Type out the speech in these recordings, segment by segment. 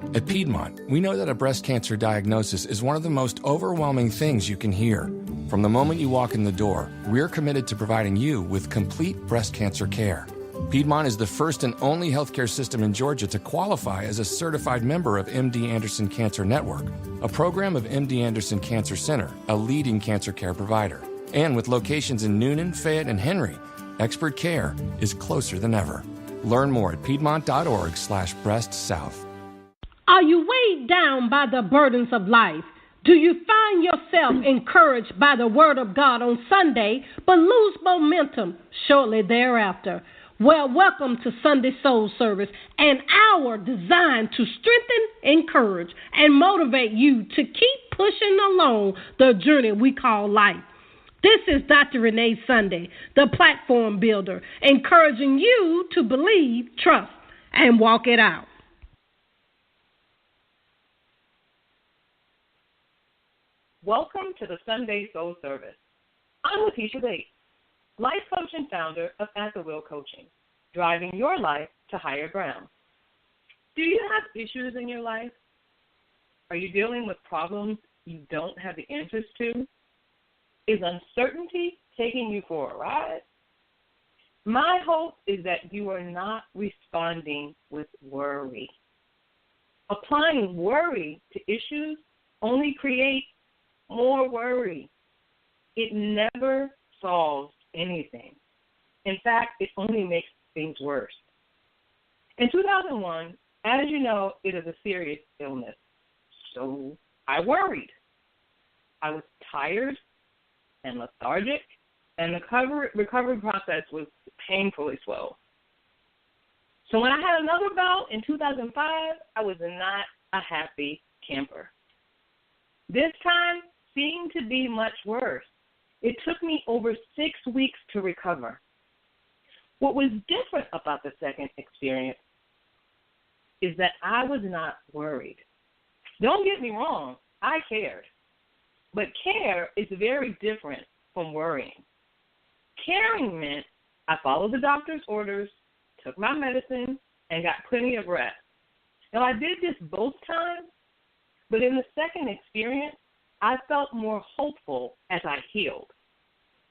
At Piedmont, we know that a breast cancer diagnosis is one of the most overwhelming things you can hear. From the moment you walk in the door, we're committed to providing you with complete breast cancer care. Piedmont is the first and only healthcare system in Georgia to qualify as a certified member of MD Anderson Cancer Network, a program of MD Anderson Cancer Center, a leading cancer care provider. And with locations in Noonan, Fayette, and Henry, expert care is closer than ever. Learn more at piedmont.org/breastsouth. Are you weighed down by the burdens of life? Do you find yourself encouraged by the Word of God on Sunday, but lose momentum shortly thereafter? Well, welcome to Sunday Soul Service, an hour designed to strengthen, encourage, and motivate you to keep pushing along the journey we call life. This is Dr. Renee Sunday, the platform builder, encouraging you to believe, trust, and walk it out. Welcome to the Sunday Soul Service. I'm Letitia-Bates, life coach and founder of At the Will Coaching, driving your life to higher ground. Do you have issues in your life? Are you dealing with problems you don't have the answers to? Is uncertainty taking you for a ride? My hope is that you are not responding with worry. Applying worry to issues only creates more worry. It never solves anything. In fact, it only makes things worse. In 2001, as you know, it is a serious illness. So I worried. I was tired and lethargic, and the recovery process was painfully slow. So when I had another bout in 2005, I was not a happy camper. This time seemed to be much worse. It took me over 6 weeks to recover. What was different about the second experience is that I was not worried. Don't get me wrong, I cared. But care is very different from worrying. Caring meant I followed the doctor's orders, took my medicine, and got plenty of rest. Now, I did this both times, but in the second experience, I felt more hopeful as I healed.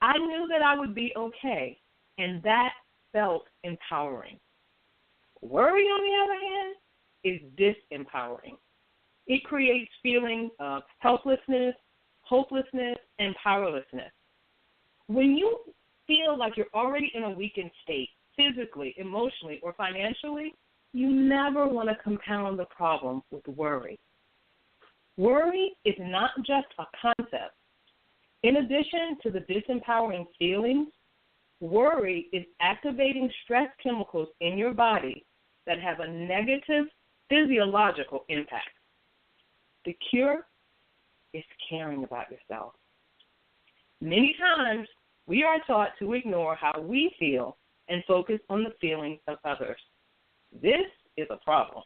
I knew that I would be okay, and that felt empowering. Worry, on the other hand, is disempowering. It creates feelings of helplessness, hopelessness, and powerlessness. When you feel like you're already in a weakened state, physically, emotionally, or financially, you never want to compound the problem with worry. Worry is not just a concept. In addition to the disempowering feelings, worry is activating stress chemicals in your body that have a negative physiological impact. The cure is caring about yourself. Many times, we are taught to ignore how we feel and focus on the feelings of others. This is a problem.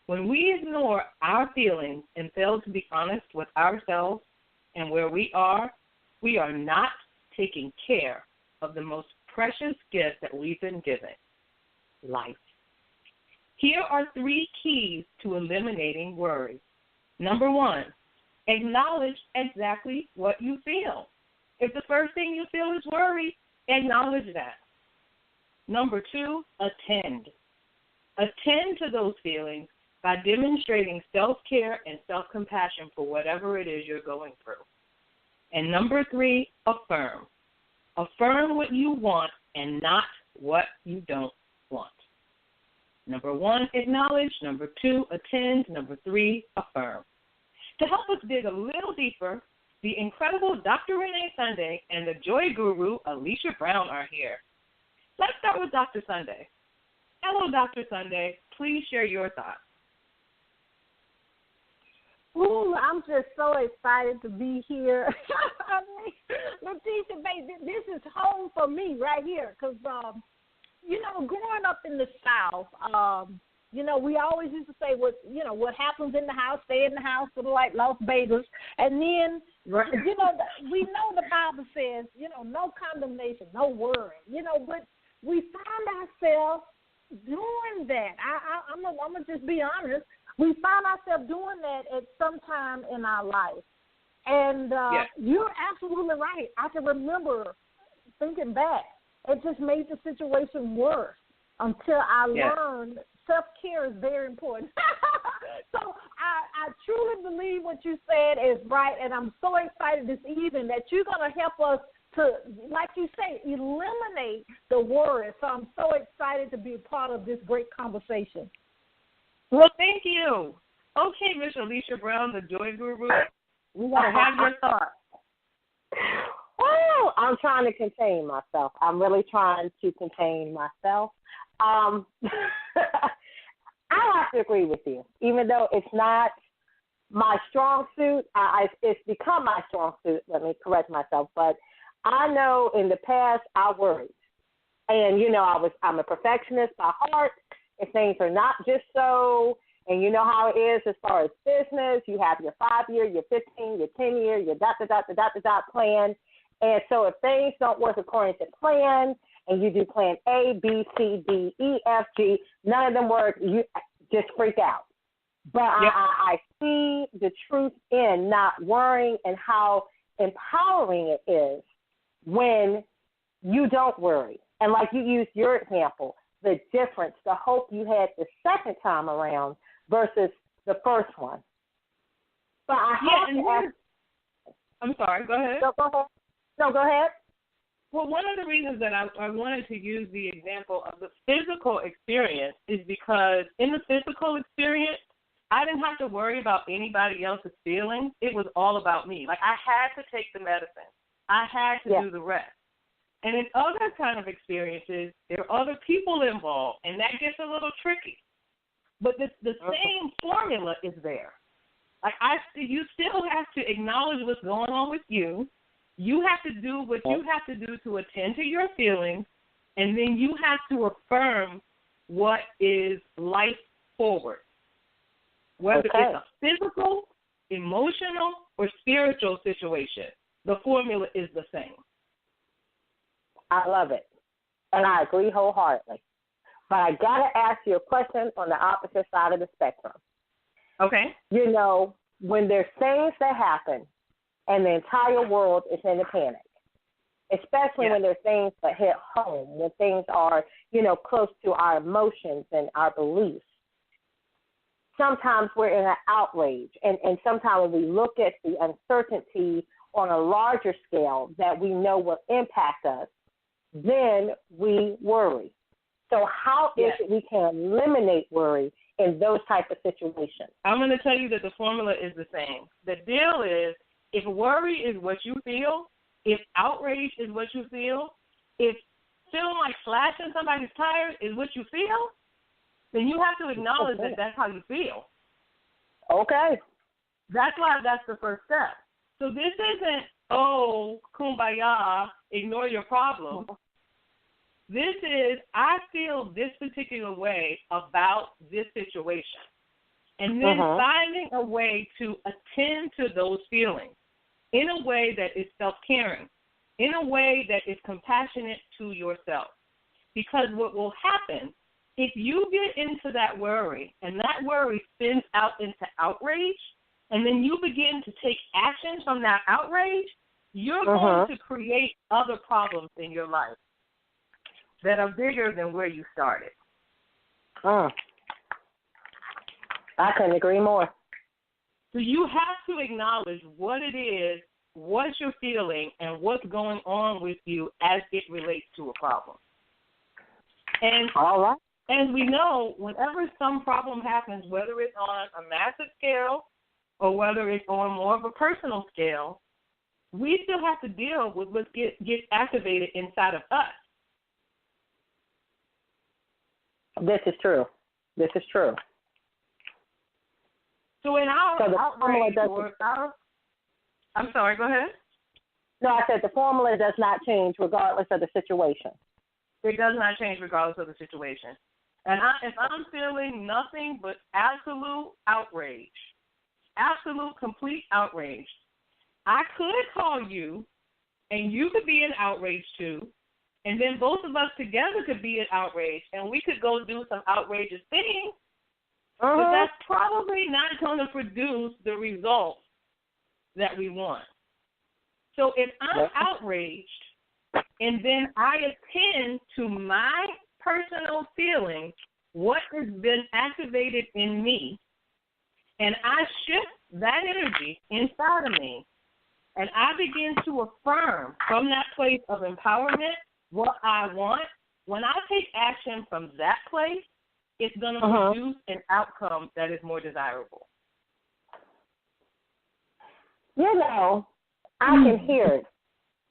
When we ignore our feelings and fail to be honest with ourselves and where we are not taking care of the most precious gift that we've been given, life. Here are 3 keys to eliminating worry. Number 1, acknowledge exactly what you feel. If the first thing you feel is worry, acknowledge that. Number 2, attend. Attend to those feelings by demonstrating self-care and self-compassion for whatever it is you're going through. And number 3, affirm. Affirm what you want and not what you don't want. Number 1, acknowledge. Number 2, attend. Number 3, affirm. To help us dig a little deeper, the incredible Dr. Renee Sunday and the joy guru Alicia Brown are here. Let's start with Dr. Sunday. Hello, Dr. Sunday. Please share your thoughts. Ooh, I'm just so excited to be here. Letitia Bates, this is home for me right here because, growing up in the South, we always used to say what happens in the house, stay in the house, sort of like Los Vegas. And then, right. We know the Bible says, no condemnation, no worry, but we find ourselves doing that. I'm going to just be honest. we find ourselves doing that at some time in our life. And you're absolutely right. I can remember thinking back. It just made the situation worse until I learned self-care is very important. So I truly believe what you said is right, and I'm so excited this evening that you're going to help us to, like you say, eliminate the worry. So I'm so excited to be a part of this great conversation. Well, thank you. Okay, Miss Alicia Brown, the Joy Guru, we want to have your thoughts. Oh, I'm trying to contain myself. I'm really trying to contain myself. I have to agree with you, even though it's not my strong suit. It's become my strong suit. Let me correct myself. But I know in the past I worried, and I'm a perfectionist by heart. If things are not just so, and you know how it is as far as business, you have your 5-year, your 15, your 10-year, your dot plan. And so if things don't work according to plan, and you do plan A, B, C, D, E, F, G, none of them work, you just freak out. But I see the truth in not worrying and how empowering it is when you don't worry. And like you used your example, the difference, the hope you had the second time around versus the first one. But I have to ask. I'm sorry, go ahead. No, go ahead. Well, one of the reasons that I wanted to use the example of the physical experience is because in the physical experience, I didn't have to worry about anybody else's feelings. It was all about me. Like, I had to take the medicine. I had to do the rest. And in other kind of experiences, there are other people involved, and that gets a little tricky. But the same formula is there. Like, you still have to acknowledge what's going on with you. You have to do what you have to do to attend to your feelings, and then you have to affirm what is life forward, whether it's a physical, emotional, or spiritual situation. The formula is the same. I love it, and I agree wholeheartedly. But I got to ask you a question on the opposite side of the spectrum. Okay. When there's things that happen, and the entire world is in a panic, especially when there's things that hit home, when things are, close to our emotions and our beliefs. Sometimes we're in an outrage, and sometimes when we look at the uncertainty on a larger scale that we know will impact us, then we worry. So how is it we can eliminate worry in those type of situations? I'm going to tell you that the formula is the same. The deal is, if worry is what you feel, if outrage is what you feel, if feeling like slashing somebody's tires is what you feel, then you have to acknowledge that that's how you feel. Okay. That's why that's the first step. So this isn't, kumbaya, ignore your problem. This is, I feel this particular way about this situation. And then finding a way to attend to those feelings in a way that is self-caring, in a way that is compassionate to yourself. Because what will happen, if you get into that worry, and that worry spins out into outrage, and then you begin to take action from that outrage, you're going to create other problems in your life that are bigger than where you started. I couldn't agree more. So you have to acknowledge what it is, what you're feeling, and what's going on with you as it relates to a problem. And all right. As we know, whenever some problem happens, whether it's on a massive scale or whether it's on more of a personal scale, we still have to deal with what gets activated inside of us. This is true. So in our outrage, I'm sorry, go ahead. No, I said the formula does not change regardless of the situation. It does not change regardless of the situation. And if I'm feeling nothing but absolute outrage, absolute complete outrage, I could call you, and you could be in outrage too, and then both of us together could be in outrage, and we could go do some outrageous things, But that's probably not going to produce the results that we want. So if I'm outraged and then I attend to my personal feelings, what has been activated in me, and I shift that energy inside of me, and I begin to affirm from that place of empowerment what I want, when I take action from that place, it's going to produce an outcome that is more desirable. You know, I can hear it.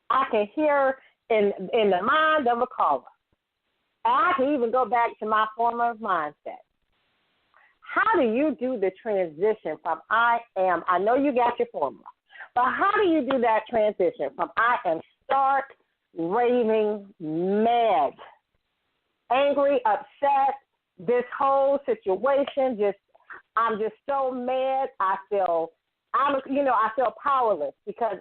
I can hear in the mind of a caller. I can even go back to my former mindset. How do you do the transition from I know you got your formula, but how do you do that transition from I am stark, raving, mad, angry, upset, this whole situation, I'm just so mad. I feel powerless because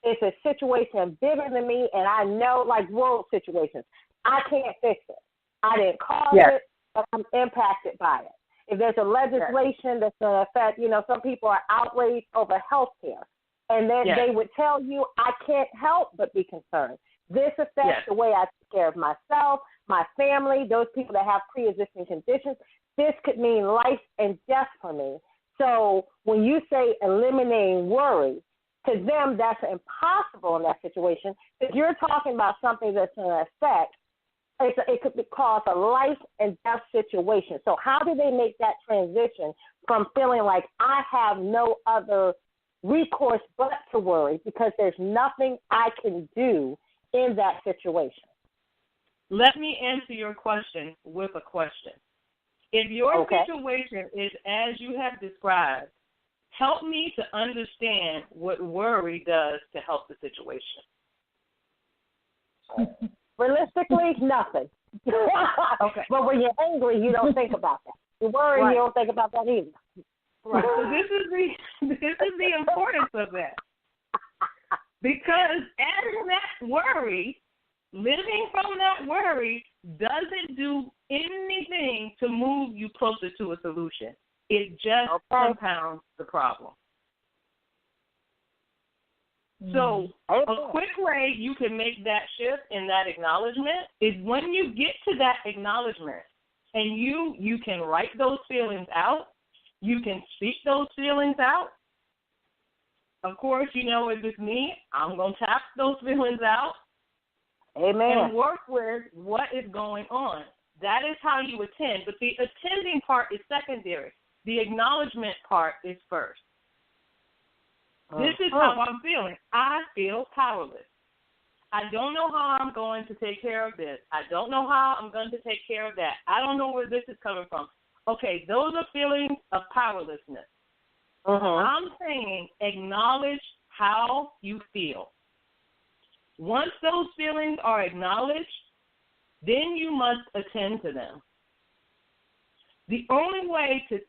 it's a situation bigger than me, and I know, like world situations, I can't fix it. I didn't cause it, but I'm impacted by it. If there's a legislation that's going to affect, some people are outraged over health care, and then they would tell you, I can't help but be concerned. This affects the way I take care of myself, my family, those people that have pre-existing conditions. This could mean life and death for me. So when you say eliminating worry, to them that's impossible in that situation because you're talking about something that's going to affect, it could cause a life and death situation. So how do they make that transition from feeling like I have no other recourse but to worry because there's nothing I can do in that situation? Let me answer your question with a question. If your situation is as you have described, help me to understand what worry does to help the situation. Realistically, nothing. But when you're angry, you don't think about that. You're worried, you don't think about that either. Right. So this is the importance of that. Because adding that worry, living from that worry, doesn't do anything to move you closer to a solution. It just compounds the problem. So a quick way you can make that shift in that acknowledgement is when you get to that acknowledgement and you can write those feelings out, you can speak those feelings out. Of course, if it's me, I'm going to tap those feelings out. Amen. And work with what is going on. That is how you attend. But the attending part is secondary. The acknowledgement part is first. This is how I'm feeling. I feel powerless. I don't know how I'm going to take care of this. I don't know how I'm going to take care of that. I don't know where this is coming from. Okay, those are feelings of powerlessness. I'm saying acknowledge how you feel. Once those feelings are acknowledged, then you must attend to them. The only way to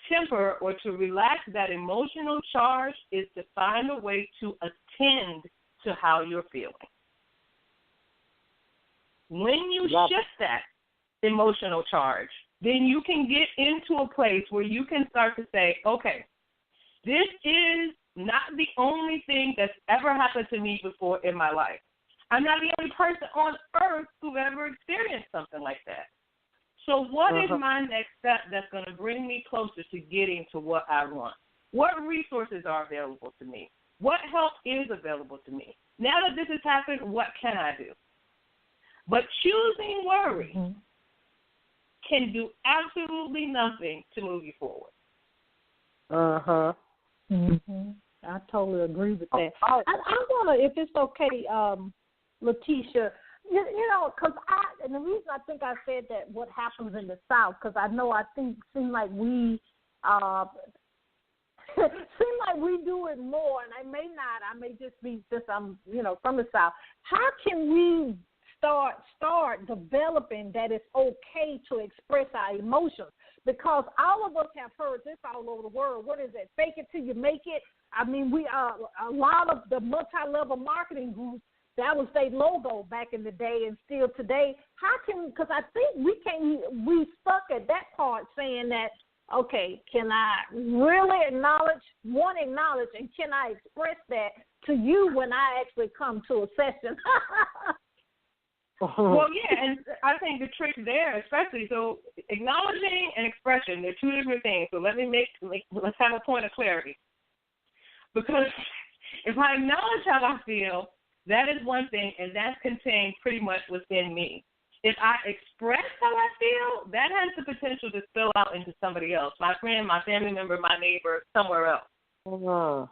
temper or to relax that emotional charge is to find a way to attend to how you're feeling. When you shift that emotional charge, then you can get into a place where you can start to say, okay, this is not the only thing that's ever happened to me before in my life. I'm not the only person on earth who ever experienced something like that. So what is my next step that's going to bring me closer to getting to what I want? What resources are available to me? What help is available to me? Now that this has happened, what can I do? But choosing worry can do absolutely nothing to move you forward. I totally agree with that. I want to, if it's okay, Letitia, because and the reason I think I said that what happens in the South, because I seem like we do it more, and I may not. I may just be I'm from the South. How can we start developing that it's okay to express our emotions? Because all of us have heard this all over the world. What is it? Fake it till you make it. I mean, we a lot of the multi-level marketing groups, that was their logo back in the day and still today. How can, because I think we stuck at that part saying that okay, can I really acknowledge, and can I express that to you when I actually come to a session? Well, yeah, and I think the trick there, especially, so acknowledging and expression, they're two different things. So let's have a point of clarity. Because if I acknowledge how I feel, that is one thing, and that's contained pretty much within me. If I express how I feel, that has the potential to spill out into somebody else, my friend, my family member, my neighbor, somewhere else.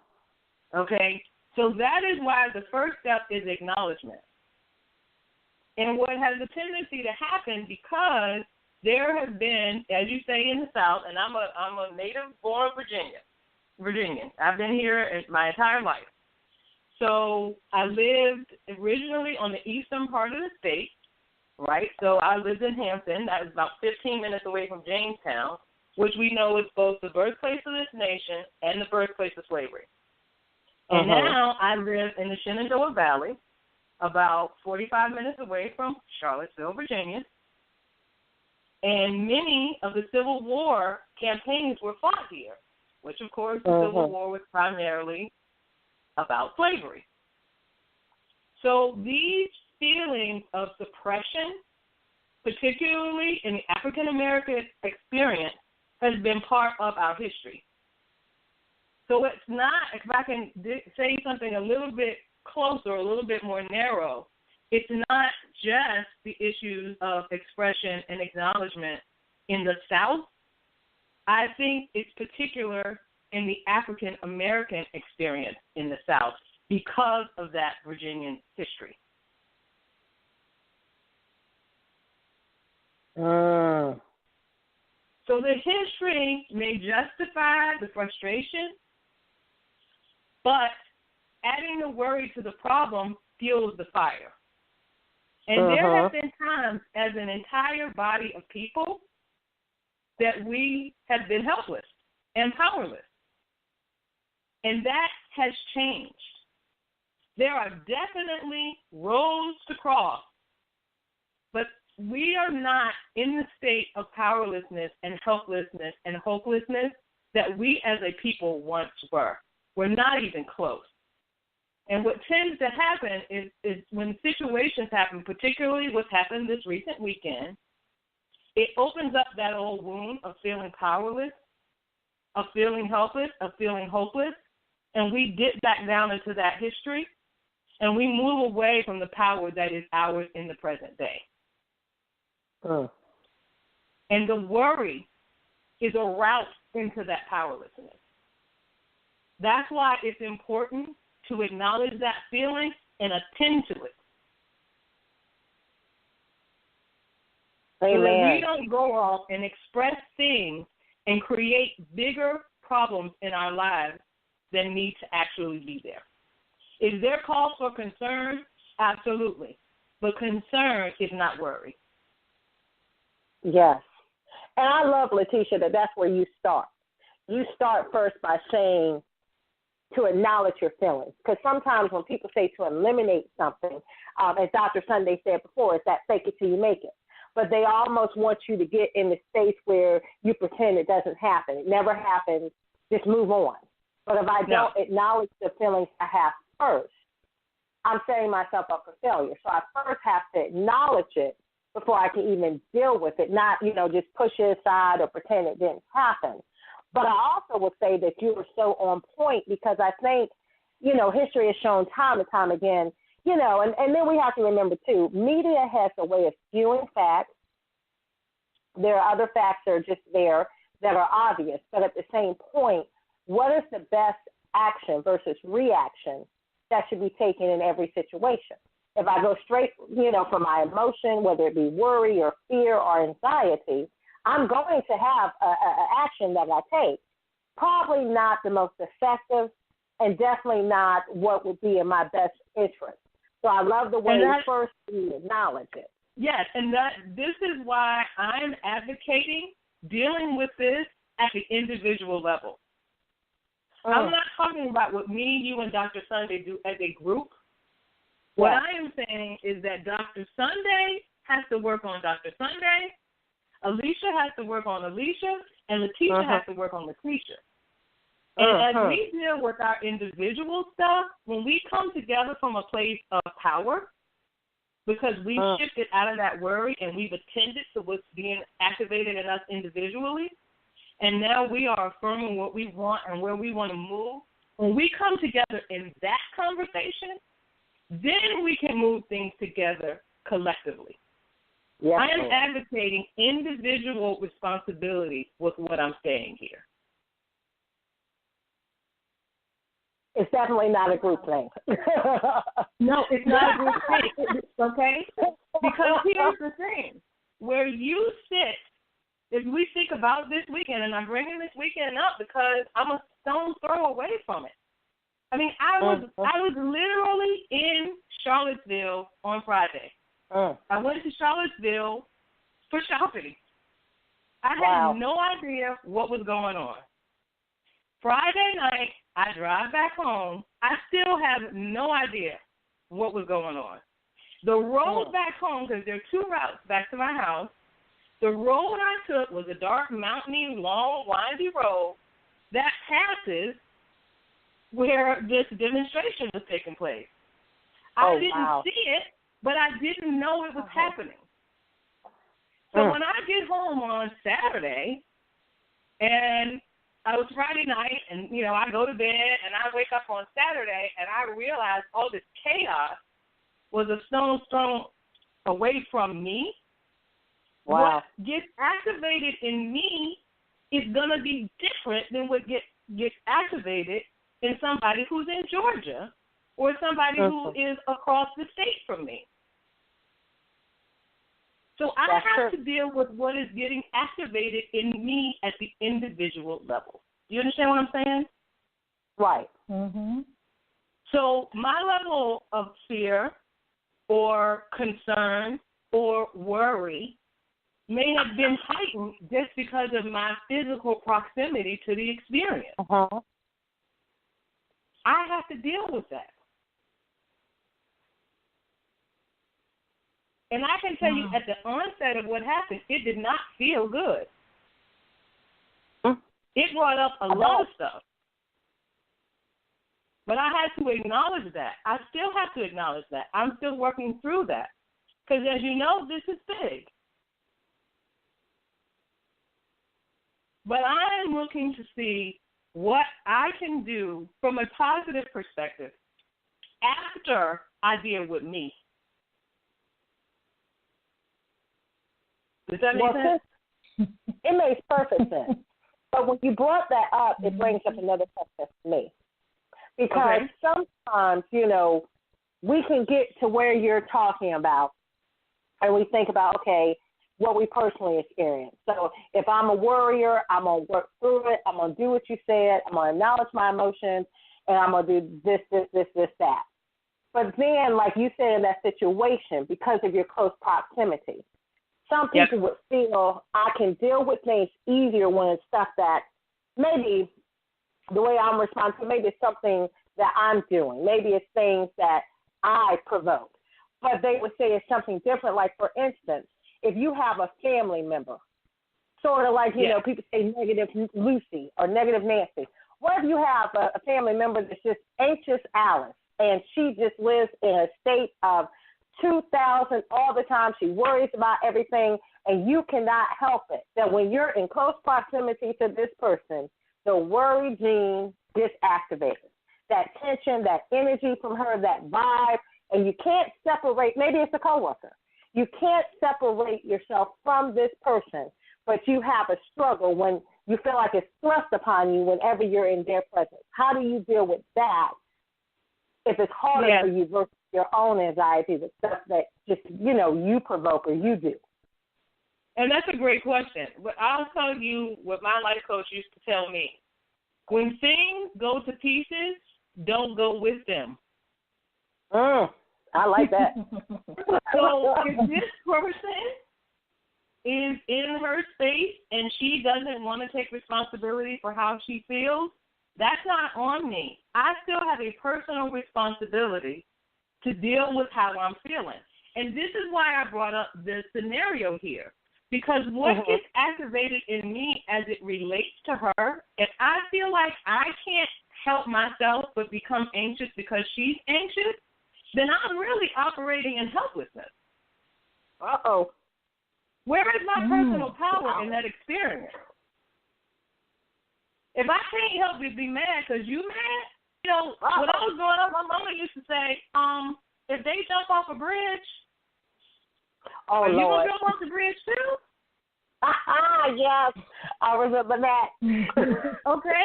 Okay? So that is why the first step is acknowledgement. And what has a tendency to happen, because there have been, as you say in the South, and I'm a native-born Virginian. I've been here my entire life. So I lived originally on the eastern part of the state, right? So I lived in Hampton. That was about 15 minutes away from Jamestown, which we know is both the birthplace of this nation and the birthplace of slavery. And now I live in the Shenandoah Valley, about 45 minutes away from Charlottesville, Virginia. And many of the Civil War campaigns were fought here, which, of course, the Civil War was primarily about slavery. So these feelings of suppression, particularly in the African-American experience, has been part of our history. So it's not, if I can say something a little bit closer, a little bit more narrow, it's not just the issues of expression and acknowledgement in the South. I think it's particular in the African-American experience in the South because of that Virginian history. So the history may justify the frustration, but adding the worry to the problem fuels the fire. And there have been times as an entire body of people that we have been helpless and powerless. And that has changed. There are definitely roads to cross, but we are not in the state of powerlessness and helplessness and hopelessness that we as a people once were. We're not even close. And what tends to happen is when situations happen, particularly what's happened this recent weekend, it opens up that old wound of feeling powerless, of feeling helpless, of feeling hopeless, and we dip back down into that history, and we move away from the power that is ours in the present day. And the worry is a route into that powerlessness. That's why it's important to acknowledge that feeling and attend to it. Amen. So that we don't go off and express things and create bigger problems in our lives than need to actually be there. Is there cause for concern? Absolutely. But concern is not worry. Yes. And I love, Letitia, that's where you start. You start first by saying to acknowledge your feelings. Because sometimes when people say to eliminate something, as Dr. Sunday said before, it's that fake it till you make it. But they almost want you to get in the space where you pretend it doesn't happen. It never happens. Just move on. But if I don't acknowledge the feelings I have first, I'm setting myself up for failure. So I first have to acknowledge it before I can even deal with it, not, just push it aside or pretend it didn't happen. But I also would say that you are so on point because I think, history has shown time and time again, and then we have to remember, too, media has a way of skewing facts. There are other facts that are just there that are obvious. But at the same point, what is the best action versus reaction that should be taken in every situation? If I go straight, for my emotion, whether it be worry or fear or anxiety, I'm going to have an action that I take. Probably not the most effective and definitely not what would be in my best interest. So I love the way first you acknowledge it. Yes, and this is why I'm advocating dealing with this at the individual level. I'm not talking about what me, you, and Dr. Sunday do as a group. What I am saying is that Dr. Sunday has to work on Dr. Sunday, Alicia has to work on Alicia, and Letitia has to work on Letitia. And as we deal with our individual stuff, when we come together from a place of power, because we've shifted out of that worry and we've attended to what's being activated in us individually, and now we are affirming what we want and where we want to move, when we come together in that conversation, then we can move things together collectively. Yes, I am advocating individual responsibility with what I'm saying here. It's definitely not a group thing. No, it's not a group thing, okay? Because here's the thing. Where you sit, if we think about this weekend, and I'm bringing this weekend up because I'm a stone's throw away from it. I mean, I was literally in Charlottesville on Friday. I went to Charlottesville for shopping. I had no idea what was going on. Friday night, I drive back home. I still have no idea what was going on. The road back home, because there are two routes back to my house, the road I took was a dark, mountainy, long, windy road that passes where this demonstration was taking place. I didn't see it, but I didn't know it was happening. So when I get home on Saturday, and it was Friday night, and, you know, I go to bed, and I wake up on Saturday, and I realize all this chaos was a stone's throw away from me. Wow. What gets activated in me is going to be different than what gets activated in somebody who's in Georgia or somebody who is across the state from me. So I have to deal with what is getting activated in me at the individual level. Do you understand what I'm saying? Right. Mm-hmm. So my level of fear or concern or worry may have been heightened just because of my physical proximity to the experience. I have to deal with that. And I can tell you at the onset of what happened, it did not feel good. It brought up a lot of stuff. But I had to acknowledge that. I still have to acknowledge that. I'm still working through that. Because as you know, this is big. But I am looking to see what I can do from a positive perspective after I deal with me. Does that make sense? It makes perfect sense. But when you brought that up, it brings up another question for me. Because sometimes, you know, we can get to where you're talking about, and we think about, okay, what we personally experience. So if I'm a worrier, I'm going to work through it. I'm going to do what you said. I'm going to acknowledge my emotions, and I'm going to do this, that. But then, like you said in that situation, because of your close proximity, some people would feel I can deal with things easier when it's stuff that maybe the way I'm responding, maybe it's something that I'm doing. Maybe it's things that I provoke. But they would say it's something different. Like, for instance, if you have a family member, sort of like, you know, people say negative Lucy or negative Nancy. What if you have a family member that's just anxious Alice, and she just lives in a state of 2,000 all the time. She worries about everything, and you cannot help it. That when you're in close proximity to this person, the worry gene gets activated. That tension, that energy from her, that vibe, and you can't separate. Maybe it's a coworker. You can't separate yourself from this person, but you have a struggle when you feel like it's thrust upon you whenever you're in their presence. How do you deal with that if it's harder for you versus your own anxiety, the stuff that just, you know, you provoke or you do? And that's a great question. But I'll tell you what my life coach used to tell me. When things go to pieces, don't go with them. I like that. So if this person is in her space and she doesn't want to take responsibility for how she feels, that's not on me. I still have a personal responsibility to deal with how I'm feeling. And this is why I brought up the scenario here, Because what gets activated in me as it relates to her, if I feel like I can't help myself but become anxious because she's anxious, then I'm really operating in helplessness. Uh-oh. Where is my personal power in that experience? If I can't help but be mad because you mad, you know, when I was growing up, my mama used to say, if they jump off a bridge, are you going to jump off the bridge too? Yes, I remember that. Okay.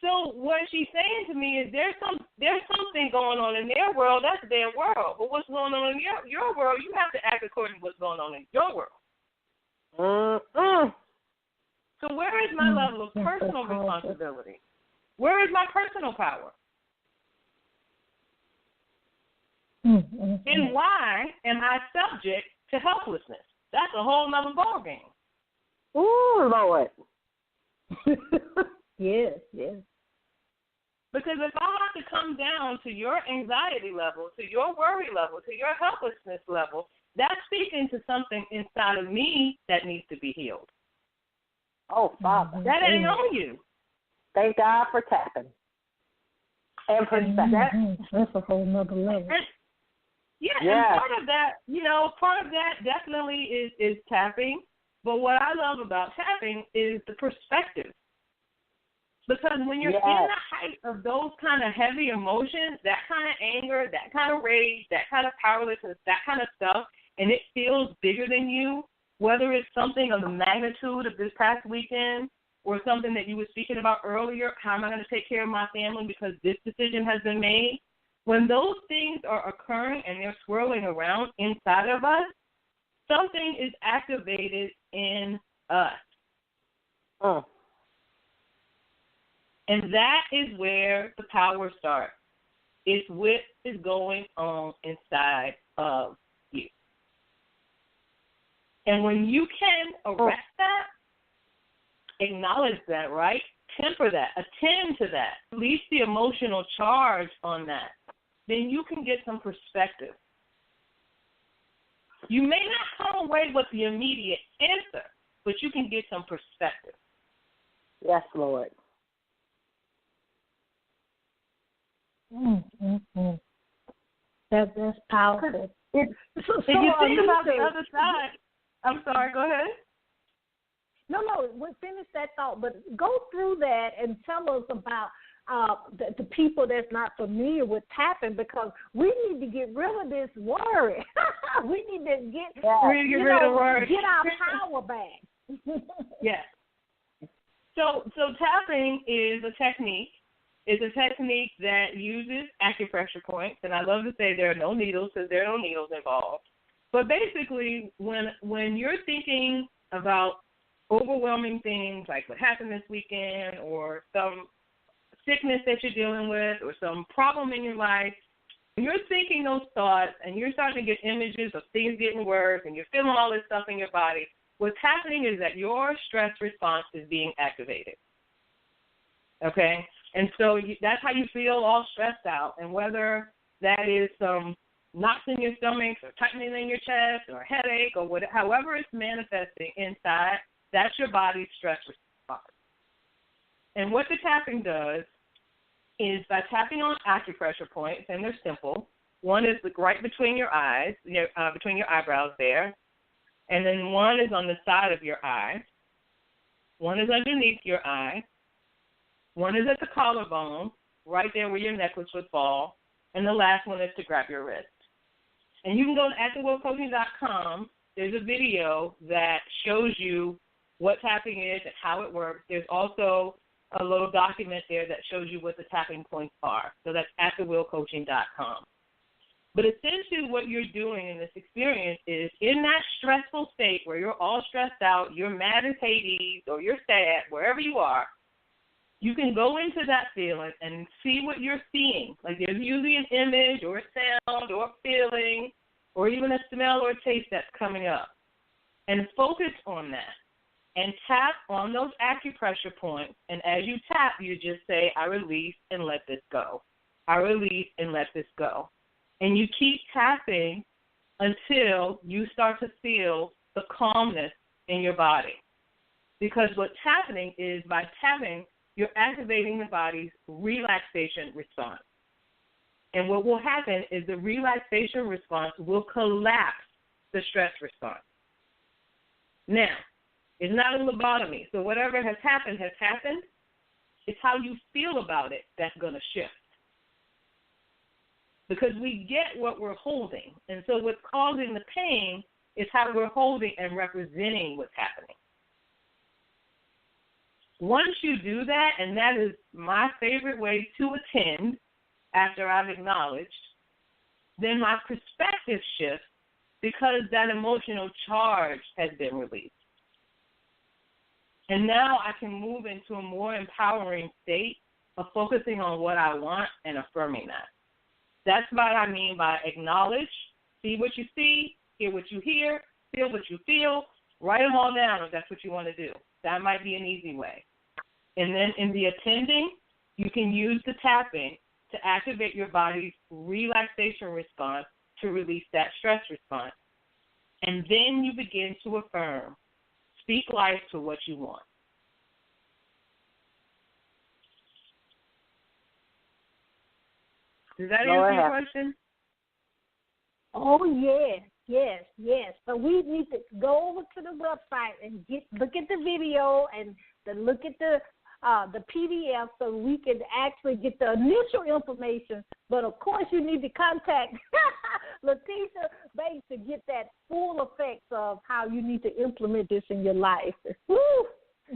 So what she's saying to me is there's something going on in their world. That's their world. But what's going on in your world, you have to act according to what's going on in your world. So where is my level of personal responsibility? Where is my personal power? And why am I subject to helplessness? That's a whole nother ballgame. Ooh, Lord. Yes. Because if I have to come down to your anxiety level, to your worry level, to your helplessness level, that's speaking to something inside of me that needs to be healed. Oh, Father. That ain't on you. Thank God for tapping. And perspective. That's a whole nother level. And part of that definitely is tapping. But what I love about tapping is the perspective. Because when you're in the height of those kind of heavy emotions, that kind of anger, that kind of rage, that kind of powerlessness, that kind of stuff, and it feels bigger than you, whether it's something of the magnitude of this past weekend or something that you were speaking about earlier, how am I going to take care of my family because this decision has been made? When those things are occurring and they're swirling around inside of us, something is activated in us. And that is where the power starts. It's what is going on inside of you. And when you can arrest that, acknowledge that, right? Temper that, attend to that, release the emotional charge on that, then you can get some perspective. You may not come away with the immediate answer, but you can get some perspective. Yes, Lord. That's powerful. If you think about the other side, I'm sorry, go ahead. No, we'll finish that thought, but go through that and tell us about the people that's not familiar with tapping, because we need to get rid of this worry. We need to get our power back. Yes. So tapping is a technique. It's a technique that uses acupressure points, and I love to say there are no needles because there are no needles involved. But basically, when you're thinking about overwhelming things like what happened this weekend or some sickness that you're dealing with or some problem in your life, when you're thinking those thoughts and you're starting to get images of things getting worse and you're feeling all this stuff in your body, what's happening is that your stress response is being activated. Okay? And so that's how you feel all stressed out. And whether that is some knots in your stomach or tightening in your chest or a headache or whatever, however it's manifesting inside, that's your body's stress response. And what the tapping does is by tapping on acupressure points, and they're simple. One is right between your eyes, between your eyebrows there. And then one is on the side of your eye. One is underneath your eye. One is at the collarbone, right there where your necklace would fall. And the last one is to grab your wrist. And you can go to activeworldcoaching.com. There's a video that shows you what tapping is and how it works. There's also a little document there that shows you what the tapping points are. So that's activeworldcoaching.com. But essentially what you're doing in this experience is in that stressful state where you're all stressed out, you're mad as Hades, or you're sad, wherever you are, you can go into that feeling and see what you're seeing. Like there's usually an image or a sound or a feeling or even a smell or a taste that's coming up. And focus on that. And tap on those acupressure points. And as you tap, you just say, I release and let this go. I release and let this go. And you keep tapping until you start to feel the calmness in your body. Because what's happening is by tapping, you're activating the body's relaxation response. And what will happen is the relaxation response will collapse the stress response. Now, it's not a lobotomy, so whatever has happened has happened. It's how you feel about it that's going to shift. Because we get what we're holding, and so what's causing the pain is how we're holding and representing what's happening. Once you do that, and that is my favorite way to attend after I've acknowledged, then my perspective shifts because that emotional charge has been released. And now I can move into a more empowering state of focusing on what I want and affirming that. That's what I mean by acknowledge, see what you see, hear what you hear, feel what you feel, write them all down if that's what you want to do. That might be an easy way. And then in the attending, you can use the tapping to activate your body's relaxation response to release that stress response. And then you begin to affirm, speak life to what you want. Does that answer your question? Oh, yes. So we need to go over to the website and look at the video and look at the PDF so we can actually get the initial information. But, of course, you need to contact Letitia Bates to get that full effects of how you need to implement this in your life. Woo!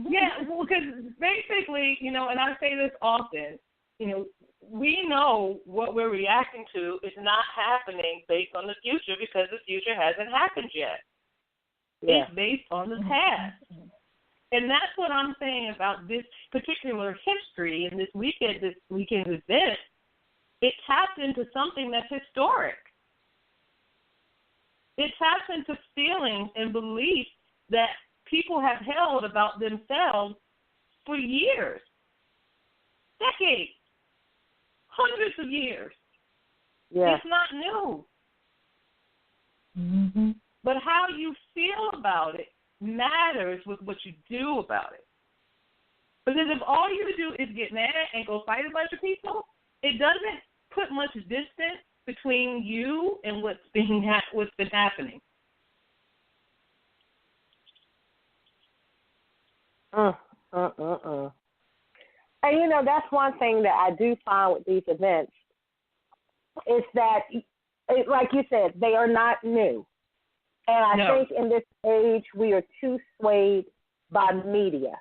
Yeah, well, because basically, and I say this often, we know what we're reacting to is not happening based on the future because the future hasn't happened yet. Yeah. It's based on the past. And that's what I'm saying about this particular history and this weekend's event. It taps into something that's historic. It taps into feelings and beliefs that people have held about themselves for years, decades, hundreds of years. Yeah. It's not new. Mm-hmm. But how you feel about it matters with what you do about it. Because if all you do is get mad and go fight a bunch of people, it doesn't put much distance between you and what's been happening. And, that's one thing that I do find with these events is that, like you said, they are not new. And I think in this age we are too swayed by media.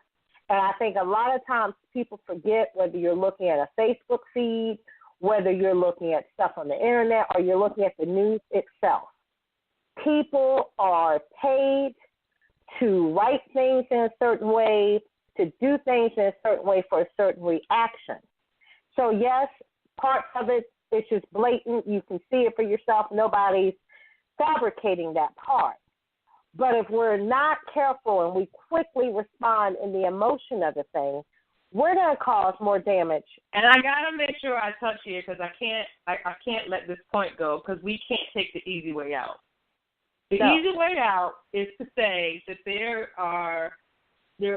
And I think a lot of times people forget whether you're looking at a Facebook feed, whether you're looking at stuff on the internet, or you're looking at the news itself. People are paid to write things in a certain way, to do things in a certain way for a certain reaction. So, yes, parts of it is just blatant. You can see it for yourself. Nobody's fabricating that part. But if we're not careful and we quickly respond in the emotion of the thing, we're going to cause more damage. And I got to make sure I touch here because I can't let this point go because we can't take the easy way out. The easy way out is to say that there are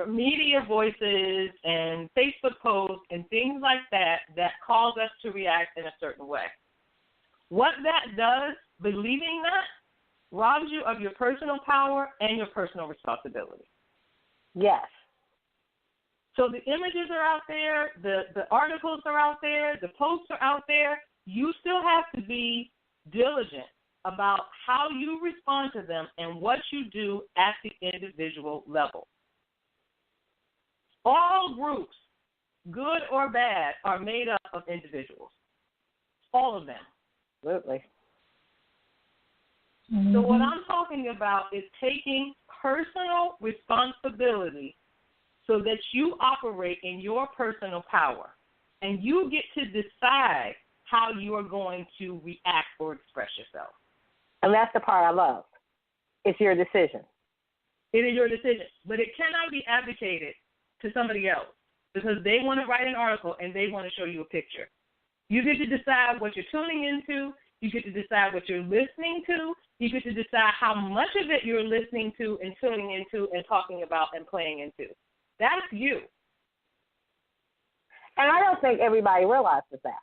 media voices and Facebook posts and things like that cause us to react in a certain way. What that does, believing that, robs you of your personal power and your personal responsibility. Yes. So the images are out there, the articles are out there, the posts are out there. You still have to be diligent about how you respond to them and what you do at the individual level. All groups, good or bad, are made up of individuals. All of them. Absolutely. So what I'm talking about is taking personal responsibility so that you operate in your personal power. And you get to decide how you are going to react or express yourself. And that's the part I love. It's your decision. It is your decision. But it cannot be abdicated to somebody else because they want to write an article and they want to show you a picture. You get to decide what you're tuning into. You get to decide what you're listening to. You get to decide how much of it you're listening to and tuning into and talking about and playing into. That's you. And I don't think everybody realizes that.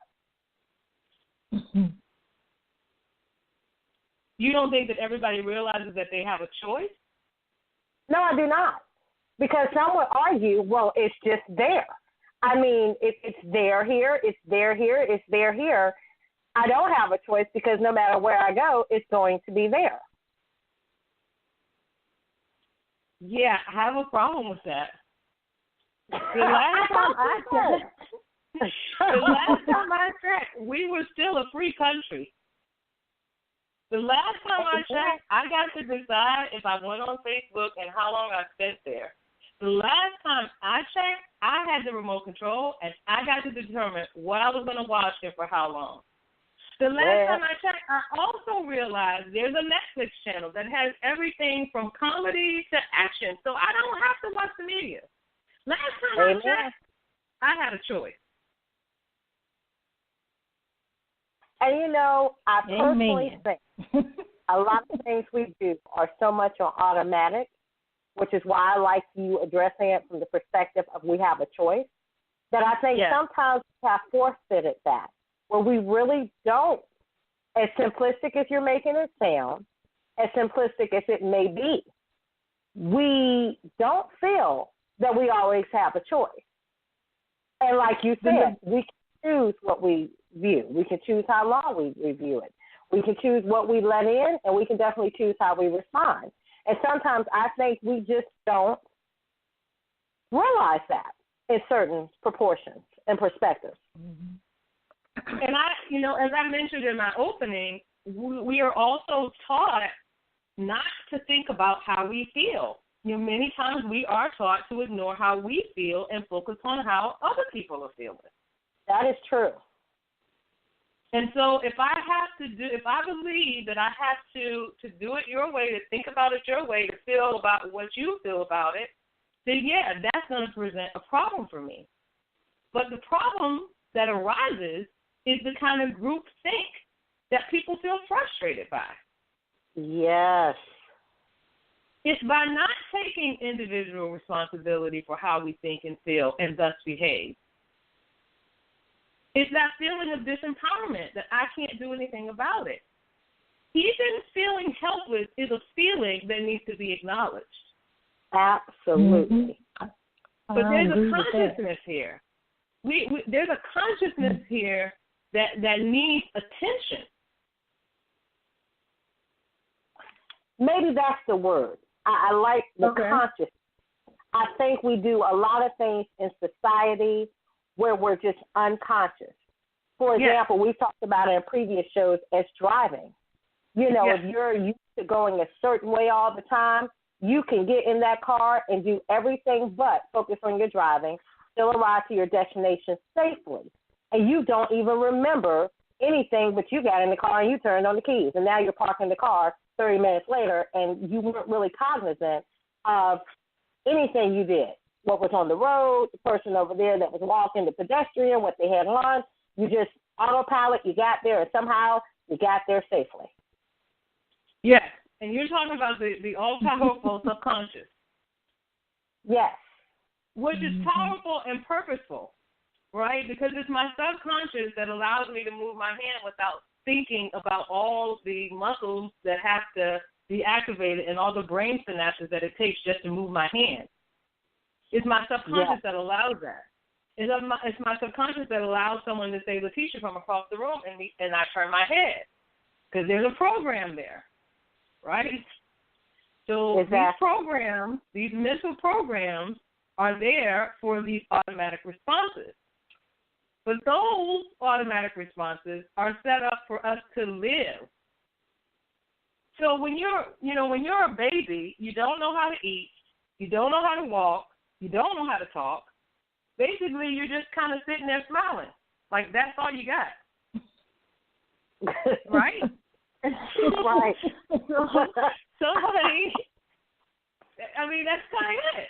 You don't think that everybody realizes that they have a choice? No, I do not. Because some would argue, well, it's just there. I mean, it's there here, it's there here, it's there here. I don't have a choice because no matter where I go, it's going to be there. Yeah, I have a problem with that. The last time I checked, we were still a free country. The last time I checked, I got to decide if I went on Facebook and how long I spent there. The last time I checked, I had the remote control, and I got to determine what I was going to watch and for how long. The last time I checked, I also realized there's a Netflix channel that has everything from comedy to action, so I don't have to watch the media. Last time I checked, I had a choice. And, you know, I personally think a lot of things we do are so much on automatic, which is why I like you addressing it from the perspective of we have a choice, that I think sometimes we have forfeited that, where we really don't, as simplistic as you're making it sound, as simplistic as it may be, we don't feel that we always have a choice. And like you said, we can choose what we view. We can choose how long we view it. We can choose what we let in, and we can definitely choose how we respond. And sometimes I think we just don't realize that in certain proportions and perspectives. Mm-hmm. And as I mentioned in my opening, we are also taught not to think about how we feel. Many times we are taught to ignore how we feel and focus on how other people are feeling. That is true. And so if I believe that I have to do it your way, to think about it your way, to feel about what you feel about it, then that's going to present a problem for me. But the problem that arises is the kind of group think that people feel frustrated by. Yes. It's by not taking individual responsibility for how we think and feel and thus behave. It's that feeling of disempowerment that I can't do anything about it. Even feeling helpless is a feeling that needs to be acknowledged. Absolutely. But there's a consciousness here. There's a consciousness here that needs attention. Maybe that's the word. I like the consciousness. I think we do a lot of things in society where we're just unconscious. For example, we've talked about it in previous shows as driving. If you're used to going a certain way all the time, you can get in that car and do everything but focus on your driving, still arrive to your destination safely. And you don't even remember anything, but you got in the car and you turned on the keys. And now you're parking the car 30 minutes later, and you weren't really cognizant of anything you did. What was on the road, the person over there that was walking, the pedestrian, what they had on. You just autopilot, you got there, and somehow you got there safely. Yes, and you're talking about the all-powerful subconscious. Yes. Which is powerful and purposeful, right? Because it's my subconscious that allows me to move my hand without thinking about all the muscles that have to be activated and all the brain synapses that it takes just to move my hand. It's my subconscious that allows that. It's my subconscious that allows someone to say Letitia from across the room, and I turn my head because there's a program there, right? So these programs, these mental programs, are there for these automatic responses. But those automatic responses are set up for us to live. So when you're a baby, you don't know how to eat, you don't know how to walk, you don't know how to talk. Basically, you're just kind of sitting there smiling. Like, that's all you got. Right? Right. So, that's kind of it.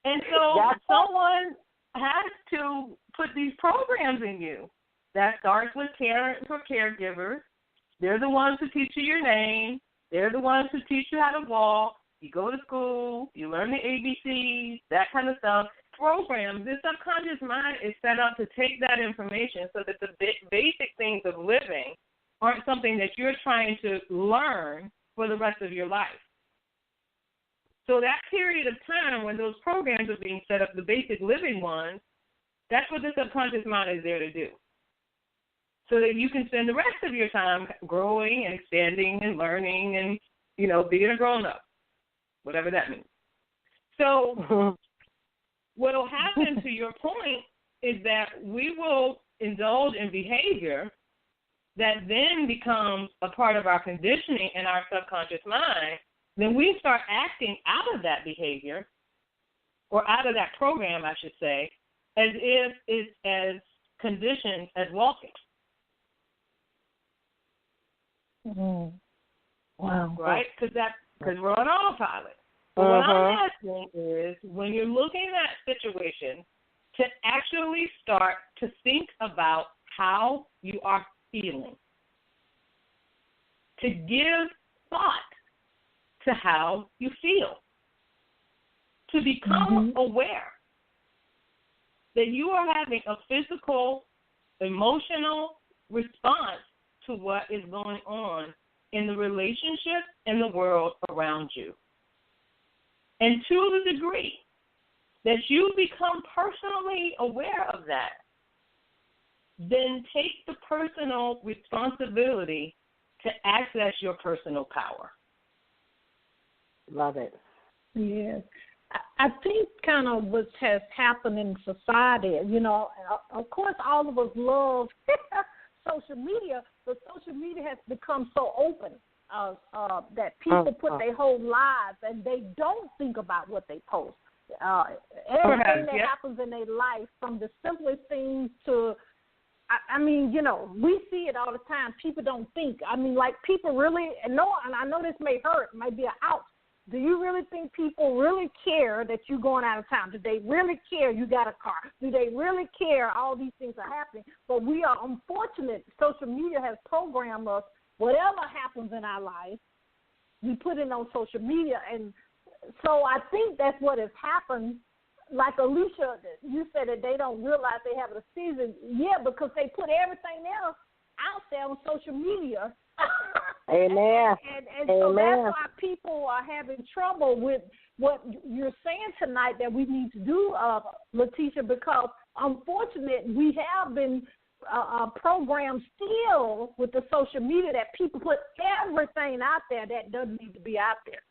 And so someone has to put these programs in you. That starts with care for caregivers. They're the ones who teach you your name. They're the ones who teach you how to walk. You go to school, you learn the ABCs, that kind of stuff. Program, the subconscious mind is set up to take that information so that the basic things of living aren't something that you're trying to learn for the rest of your life. So that period of time when those programs are being set up, the basic living ones, that's what the subconscious mind is there to do. So that you can spend the rest of your time growing and expanding and learning and, being a grown-up, whatever that means. So what will happen, to your point, is that we will indulge in behavior that then becomes a part of our conditioning in our subconscious mind. Then we start acting out of that behavior, or out of that program, I should say, as if it's as conditioned as walking. Mm-hmm. Wow. Right? Because we're on autopilot. But what I'm asking is, when you're looking at that situation, to actually start to think about how you are feeling. To give thought to how you feel. To become aware that you are having a physical, emotional response to what is going on in the relationship and the world around you. And to the degree that you become personally aware of that, then take the personal responsibility to access your personal power. Love it. Yes. I think kind of what has happened in society, of course all of us love social media, but social media has become so open that people put their whole lives and they don't think about what they post. Everything that happens in their life, from the simplest things to, we see it all the time. People don't think. People really, and I know this may hurt, might be an ouch. Do you really think people really care that you're going out of town? Do they really care you got a car? Do they really care all these things are happening? But we are unfortunate. Social media has programmed us. Whatever happens in our life, we put it on social media. And so I think that's what has happened. Like Alicia, you said that they don't realize they have a season. Yeah, because they put everything else out there on social media. Amen. And so that's why people are having trouble with what you're saying tonight that we need to do, Letitia, because unfortunately we have been programmed still with the social media that people put everything out there that doesn't need to be out there.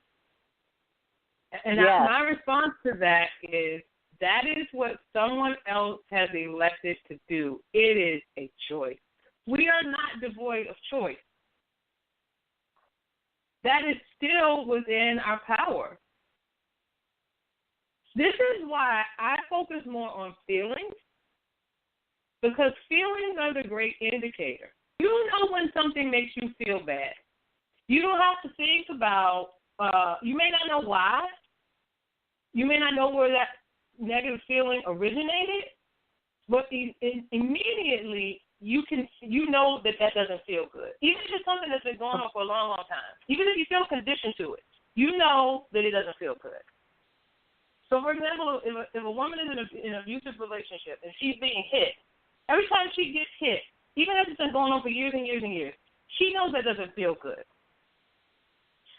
And my response to that is what someone else has elected to do. It is a choice. We are not devoid of choice. That is still within our power. This is why I focus more on feelings, because feelings are the great indicator. You know when something makes you feel bad. You don't have to think about, you may not know why. You may not know where that negative feeling originated, but immediately you know that doesn't feel good. Even if it's something that's been going on for a long, long time. Even if you feel conditioned to it, you know that it doesn't feel good. So, for example, if a woman is in an abusive relationship and she's being hit, every time she gets hit, even if it's been going on for years and years and years, she knows that doesn't feel good.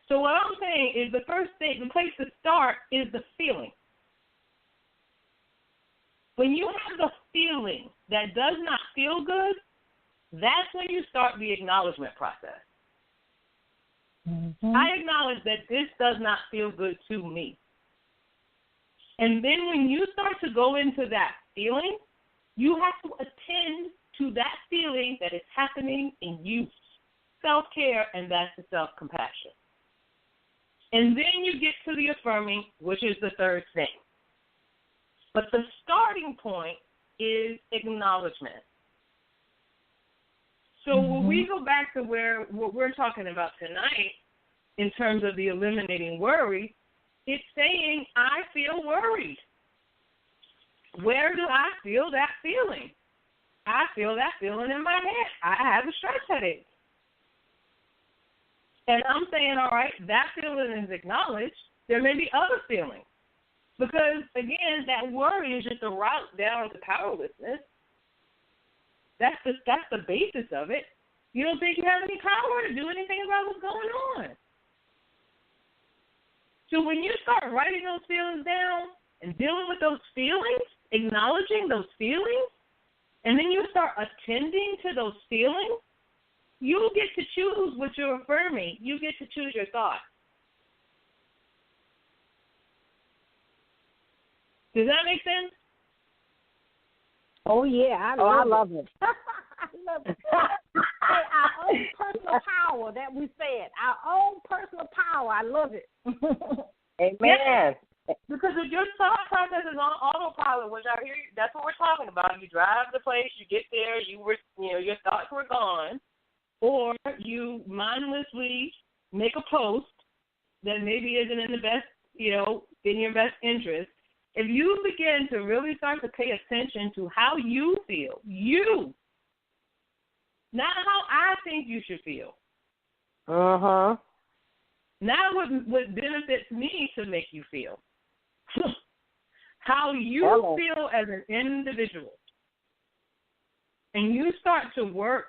So what I'm saying is the first thing, the place to start is the feeling. When you have the feeling that does not feel good, that's when you start the acknowledgement process. Mm-hmm. I acknowledge that this does not feel good to me. And then when you start to go into that feeling, you have to attend to that feeling that is happening in you. Self-care, and that's the self-compassion. And then you get to the affirming, which is the third thing. But the starting point is acknowledgement. So when we go back to what we're talking about tonight in terms of the eliminating worry, it's saying, I feel worried. Where do I feel that feeling? I feel that feeling in my head. I have a stress headache. And I'm saying, all right, that feeling is acknowledged. There may be other feelings. Because, again, that worry is just a route down to powerlessness. That's the basis of it. You don't think you have any power to do anything about what's going on. So when you start writing those feelings down and dealing with those feelings, acknowledging those feelings, and then you start attending to those feelings, you get to choose what you're affirming. You get to choose your thoughts. Does that make sense? Oh, yeah. I love it. I love it. Hey, our own personal power that we said. Our own personal power. I love it. Amen. Yes. Because if your thought process is on autopilot, which I hear, that's what we're talking about. You drive the place, you get there, your thoughts were gone, or you mindlessly make a post that maybe isn't in the best, in your best interest. If you begin to really start to pay attention to how you feel, not how I think you should feel. Uh-huh. Not what benefits me to make you feel. How you feel as an individual. And you start to work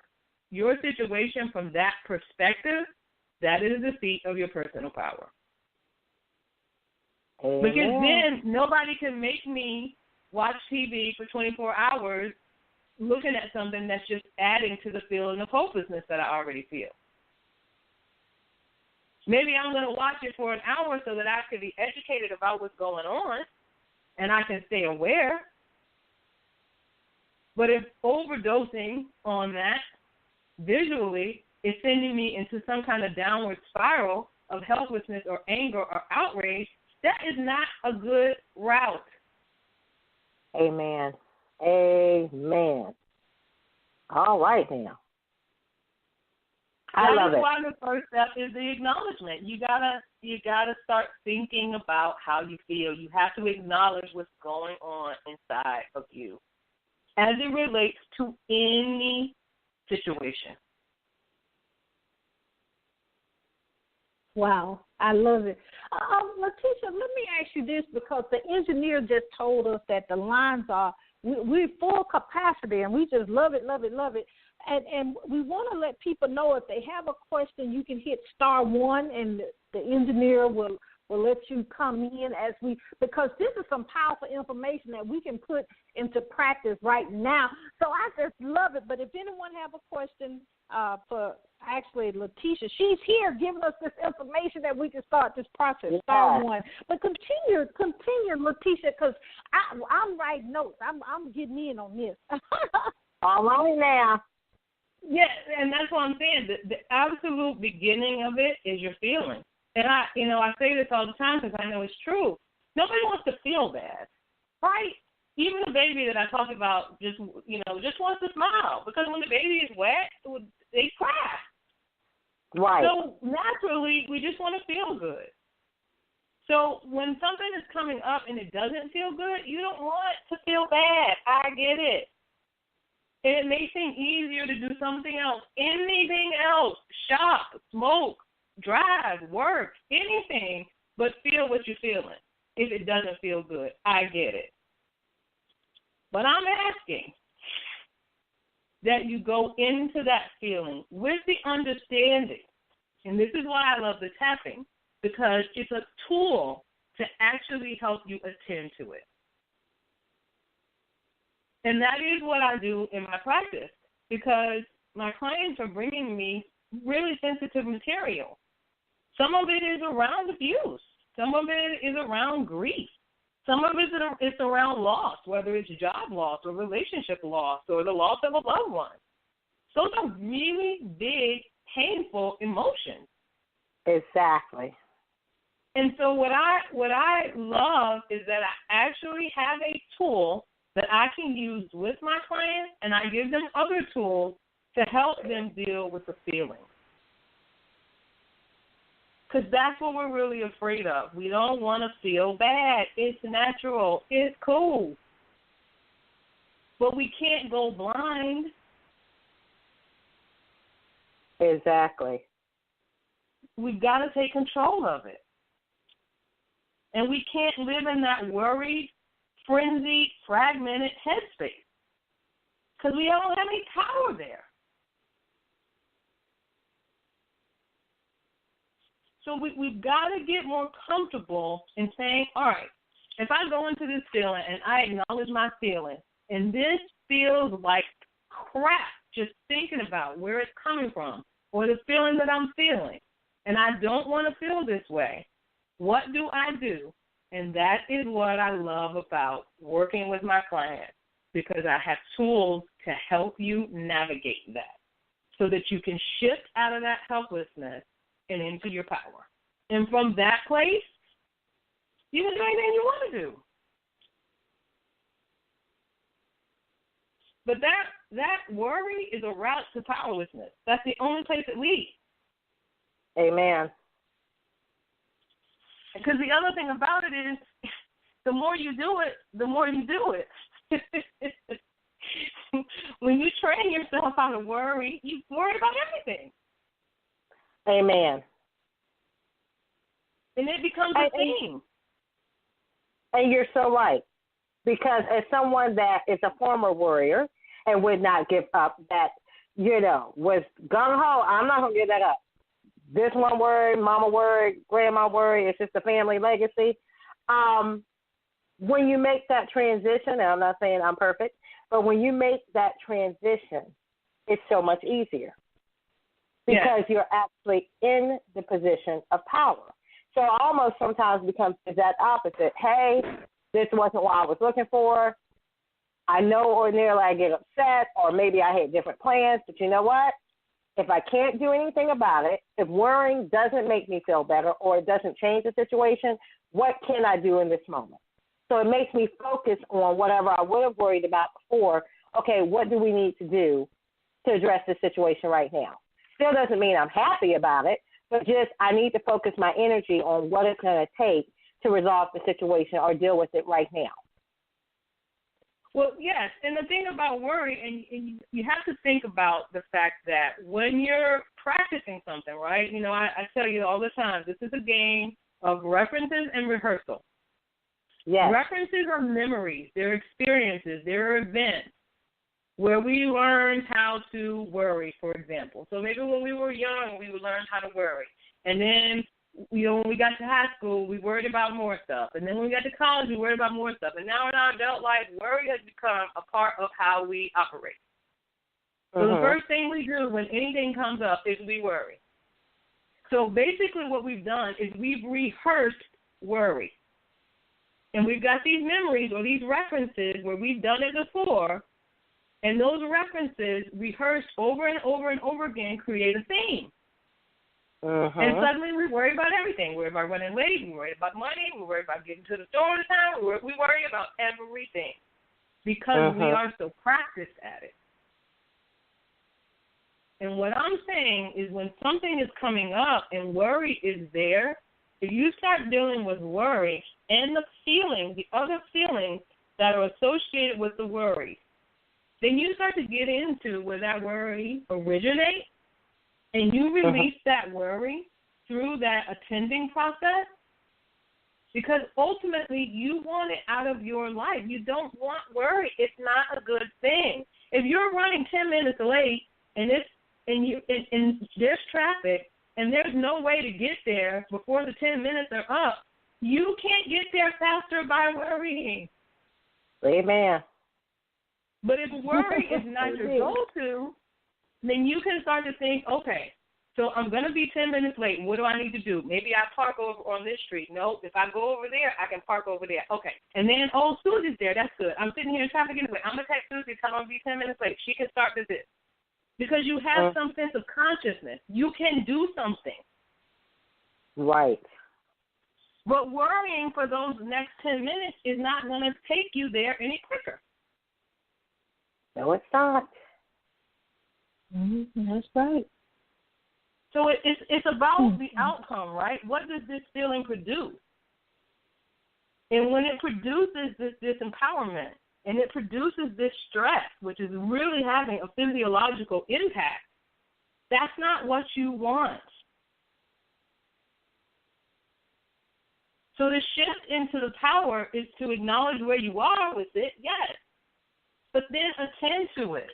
your situation from that perspective, that is the seat of your personal power. Amen. Because then nobody can make me watch TV for 24 hours looking at something that's just adding to the feeling of hopelessness that I already feel. Maybe I'm going to watch it for an hour so that I can be educated about what's going on and I can stay aware. But if overdosing on that visually is sending me into some kind of downward spiral of helplessness or anger or outrage, that is not a good route. Amen. Amen. All right now. I love it. That's why the first step is the acknowledgement. You gotta start thinking about how you feel. You have to acknowledge what's going on inside of you as it relates to any situation. Wow, I love it. Letitia, let me ask you this, because the engineer just told us that the lines are, we're full capacity, and we just love it, love it, love it. And we want to let people know if they have a question, you can hit *1, and the engineer will let you come in because this is some powerful information that we can put into practice right now. So I just love it. But if anyone have a question for actually Letitia, she's here giving us this information that we can start this process. Yeah. *1. But continue, Letitia, because I'm writing notes. I'm getting in on this. All right now. Yeah, and that's what I'm saying. The absolute beginning of it is your feeling. And I say this all the time because I know it's true. Nobody wants to feel bad, right? Even a baby that I talk about just wants to smile, because when the baby is wet, they cry. Right. So naturally, we just want to feel good. So when something is coming up and it doesn't feel good, you don't want to feel bad. I get it. And it may seem easier to do something else, anything else, shop, smoke, drive, work, anything, but feel what you're feeling if it doesn't feel good. I get it. But I'm asking that you go into that feeling with the understanding, and this is why I love the tapping, because it's a tool to actually help you attend to it. And that is what I do in my practice, because my clients are bringing me really sensitive material. Some of it is around abuse. Some of it is around grief. Some of it is around loss, whether it's job loss or relationship loss or the loss of a loved one. Those are really big, painful emotions. Exactly. And so what I love is that I actually have a tool that I can use with my clients, and I give them other tools to help them deal with the feeling. Because that's what we're really afraid of. We don't want to feel bad. It's natural. It's cool. But we can't go blind. Exactly. we've got to take control of it. And we can't live in that worried, frenzied, fragmented headspace because we don't have any power there. So we've got to get more comfortable in saying, all right, if I go into this feeling and I acknowledge my feeling, and this feels like crap just thinking about where it's coming from or the feeling that I'm feeling, and I don't want to feel this way, what do I do? And that is what I love about working with my clients, because I have tools to help you navigate that so that you can shift out of that helplessness and into your power. And from that place, you can do anything you want to do. But that worry is a route to powerlessness. That's the only place it leads. Amen. Because the other thing about it is, the more you do it, the more you do it. When you train yourself how to worry, you worry about everything. Amen. And it becomes a thing. And you're so right. Because as someone that is a former warrior and would not give up, that, was gung-ho, I'm not going to give that up. This one word, mama word, grandma word, it's just a family legacy. When you make that transition, and I'm not saying I'm perfect, but when you make that transition, it's so much easier because you're actually in the position of power. So it almost sometimes becomes that opposite. Hey, this wasn't what I was looking for. I know ordinarily I get upset, or maybe I had different plans, but you know what? If I can't do anything about it, if worrying doesn't make me feel better or it doesn't change the situation, what can I do in this moment? So it makes me focus on whatever I would have worried about before. Okay, what do we need to do to address this situation right now? Still doesn't mean I'm happy about it, but just I need to focus my energy on what it's going to take to resolve the situation or deal with it right now. Well, yes, and the thing about worry, and you have to think about the fact that when you're practicing something, right, I tell you all the time, this is a game of references and rehearsal. Yes. References are memories, they're experiences, they're events where we learned how to worry, for example. So maybe when we were young, we would learn how to worry. And then, when we got to high school, we worried about more stuff. And then when we got to college, we worried about more stuff. And now in our adult life, worry has become a part of how we operate. So the first thing we do when anything comes up is we worry. So basically what we've done is we've rehearsed worry. And we've got these memories or these references where we've done it before, and those references rehearsed over and over and over again create a theme. And suddenly we worry about everything. We worry about running late. We worry about money. We worry about getting to the store on time. We worry about everything because we are so practiced at it. And what I'm saying is when something is coming up and worry is there, if you start dealing with worry and the other feelings that are associated with the worry, then you start to get into where that worry originates, and you release that worry through that attending process, because ultimately you want it out of your life. You don't want worry. It's not a good thing. If you're running 10 minutes late and there's traffic and there's no way to get there before the 10 minutes are up, you can't get there faster by worrying. Amen. But if worry is not your go-to, then you can start to think, okay, so I'm going to be 10 minutes late. What do I need to do? Maybe I park over on this street. No, if I go over there, I can park over there. Okay. And then, Susie's there. That's good. I'm sitting here in traffic anyway. I'm going to text Susie, tell her I'm going to be 10 minutes late. She can start this. Because you have some sense of consciousness. You can do something. Right. But worrying for those next 10 minutes is not going to take you there any quicker. No, it's not. That's right. So it's about the outcome, right? What does this feeling produce? And when it produces this empowerment and it produces this stress, which is really having a physiological impact, that's not what you want. So the shift into the power is to acknowledge where you are with it, yes, but then attend to it.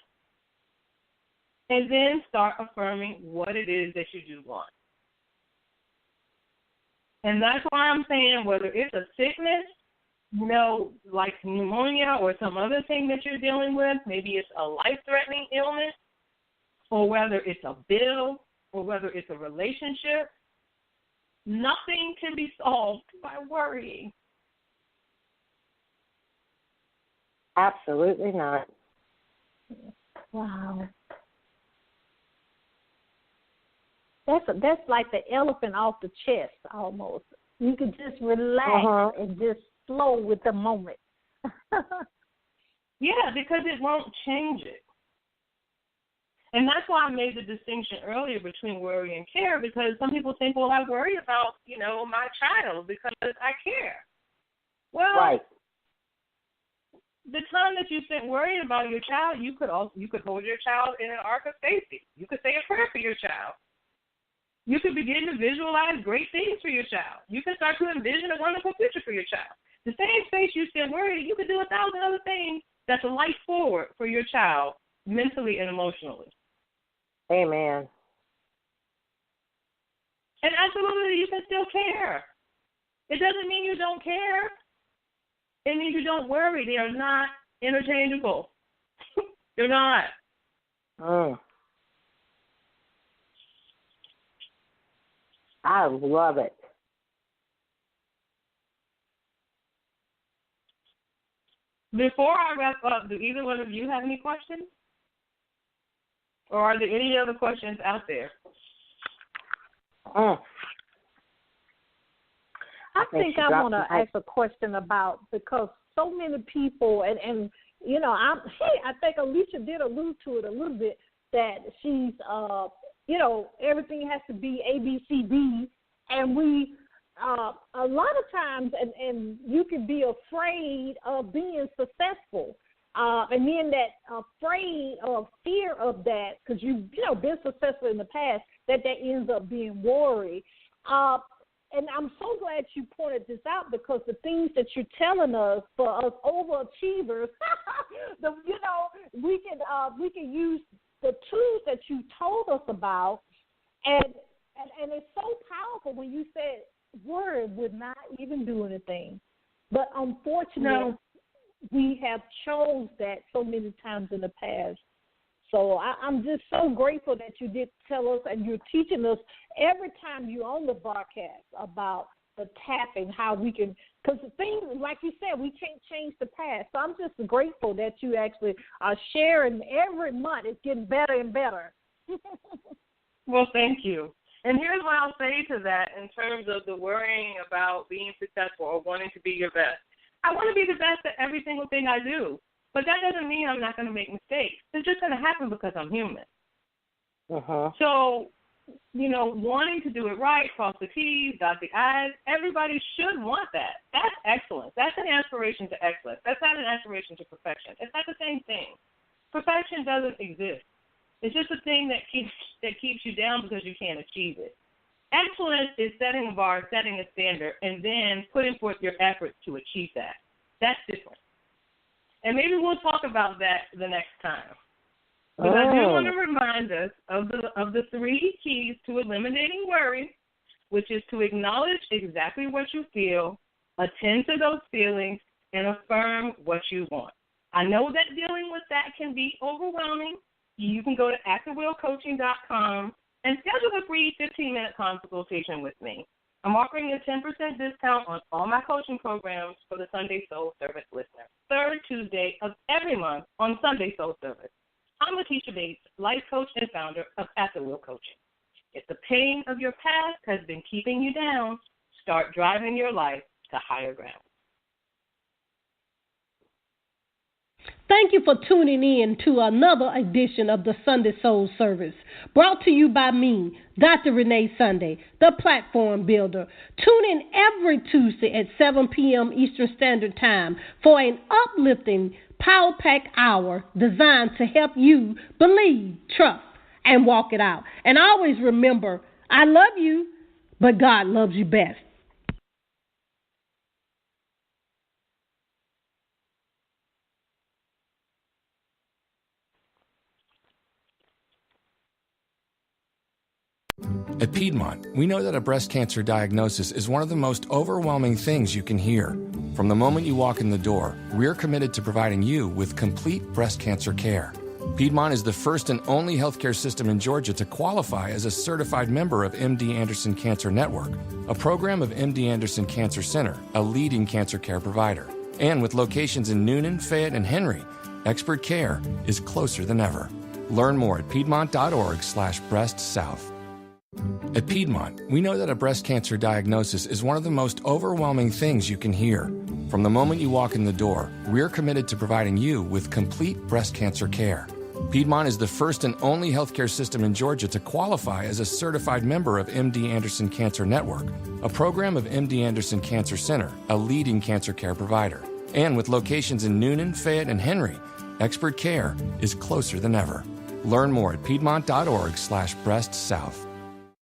And then start affirming what it is that you do want. And that's why I'm saying whether it's a sickness, like pneumonia or some other thing that you're dealing with, maybe it's a life-threatening illness, or whether it's a bill, or whether it's a relationship, nothing can be solved by worrying. Absolutely not. Wow. That's like the elephant off the chest almost. You can just relax and just flow with the moment. Yeah, because it won't change it. And that's why I made the distinction earlier between worry and care, because some people think, well, I worry about, my child because I care. Well, right. The time that you spent worrying about your child, you could hold your child in an ark of safety. You could say a prayer for your child. You could begin to visualize great things for your child. You can start to envision a wonderful future for your child. The same space you spend worrying, you could do 1,000 other things that's a life forward for your child, mentally and emotionally. Amen. And absolutely, you can still care. It doesn't mean you don't care. It means you don't worry. They are not interchangeable. They're not. I love it. Before I wrap up, do either one of you have any questions? Or are there any other questions out there? I think I want to ask a question about, because so many people, and I think Alicia did allude to it a little bit, that she's, everything has to be A, B, C, D, and we, a lot of times, and you can be afraid of being successful, and then that afraid of fear of that, because you've been successful in the past, that ends up being worry. And I'm so glad you pointed this out, because the things that you're telling us, for us overachievers, we can use the tools that you told us about, and it's so powerful when you said worry would not even do anything. But unfortunately, we have chose that so many times in the past. So I'm just so grateful that you did tell us, and you're teaching us every time you're on the broadcast about the tapping, how we can, because the thing, like you said, we can't change the past. So I'm just grateful that you actually are sharing every month. It's getting better and better. Well, thank you. And here's what I'll say to that in terms of the worrying about being successful or wanting to be your best. I want to be the best at every single thing I do. But that doesn't mean I'm not going to make mistakes. It's just going to happen because I'm human. So, wanting to do it right, cross the T's, dot the I's, everybody should want that. That's excellence. That's an aspiration to excellence. That's not an aspiration to perfection. It's not the same thing. Perfection doesn't exist. It's just a thing that keeps you down because you can't achieve it. Excellence is setting a bar, setting a standard, and then putting forth your efforts to achieve that. That's different. And maybe we'll talk about that the next time. But I do want to remind us of the 3 keys to eliminating worry, which is to acknowledge exactly what you feel, attend to those feelings, and affirm what you want. I know that dealing with that can be overwhelming. You can go to actofwillcoaching.com and schedule a free 15-minute consultation with me. I'm offering a 10% discount on all my coaching programs for the Sunday Soul Service listener. Third Tuesday of every month on Sunday Soul Service. I'm Letitia Bates, life coach and founder of At the Will Coaching. If the pain of your past has been keeping you down, start driving your life to higher ground. Thank you for tuning in to another edition of the Sunday Soul Service, brought to you by me, Dr. Renee Sunday, the Platform Builder. Tune in every Tuesday at 7 p.m. Eastern Standard Time for an uplifting, power-packed hour designed to help you believe, trust, and walk it out. And always remember, I love you, but God loves you best. At Piedmont, we know that a breast cancer diagnosis is one of the most overwhelming things you can hear. From the moment you walk in the door, we're committed to providing you with complete breast cancer care. Piedmont is the first and only healthcare system in Georgia to qualify as a certified member of MD Anderson Cancer Network, a program of MD Anderson Cancer Center, a leading cancer care provider. And with locations in Noonan, Fayette, and Henry, expert care is closer than ever. Learn more at piedmont.org/breastsouth. At Piedmont, we know that a breast cancer diagnosis is one of the most overwhelming things you can hear. From the moment you walk in the door, we're committed to providing you with complete breast cancer care. Piedmont is the first and only healthcare system in Georgia to qualify as a certified member of MD Anderson Cancer Network, a program of MD Anderson Cancer Center, a leading cancer care provider. And with locations in Noonan, Fayette, and Henry, expert care is closer than ever. Learn more at piedmont.org/breastsouth.